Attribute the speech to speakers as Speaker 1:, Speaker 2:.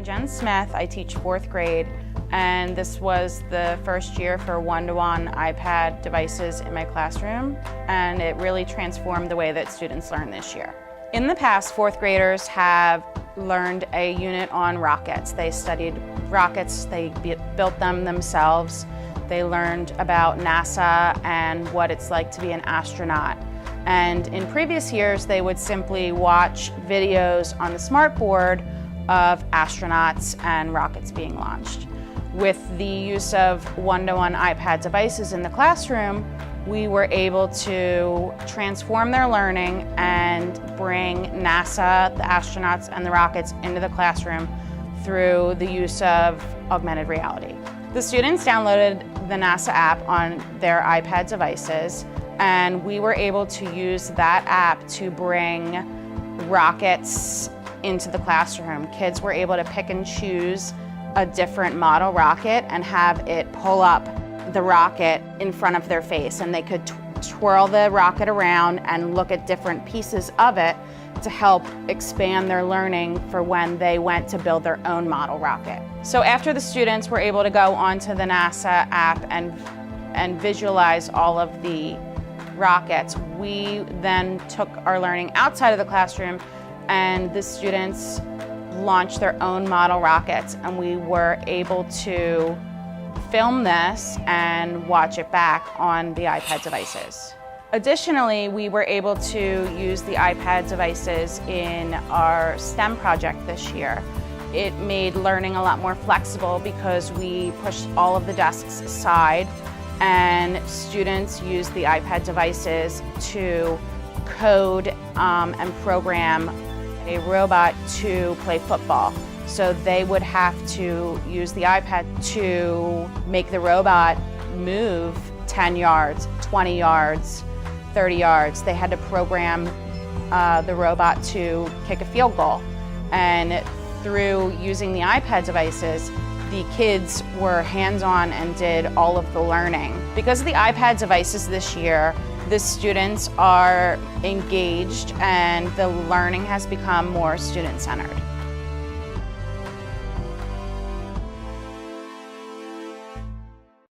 Speaker 1: I'm Jen Smith. I teach 4th grade, and this was the first year for one-to-one iPad devices in my classroom, and it really transformed the way that students learn this year. In the past, 4th graders have learned a unit on rockets. They studied rockets, they built them themselves. They learned about NASA and what it's like to be an astronaut. And in previous years, they would simply watch videos on the smartboard of astronauts and rockets being launched. With the use of one-to-one iPad devices in the classroom, we were able to transform their learning and bring NASA, the astronauts, and the rockets into the classroom through the use of augmented reality. The students downloaded the NASA app on their iPad devices, and we were able to use that app to bring rockets into the classroom. Kids were able to pick and choose a different model rocket and have it pull up the rocket in front of their face, and they could twirl the rocket around and look at different pieces of it to help expand their learning for when they went to build their own model rocket. So after the students were able to go onto the NASA app and visualize all of the rockets, we then took our learning outside of the classroom, and the students launched their own model rockets, and we were able to film this and watch it back on the iPad devices. Additionally, we were able to use the iPad devices in our STEM project this year. It made learning a lot more flexible because we pushed all of the desks aside, and students used the iPad devices to code and program a robot to play football. So they would have to use the iPad to make the robot move 10 yards, 20 yards, 30 yards. They had to program the robot to kick a field goal. And through using the iPad devices, the kids were hands-on and did all of the learning. Because of the iPad devices this year, the students are engaged and the learning has become more student-centered.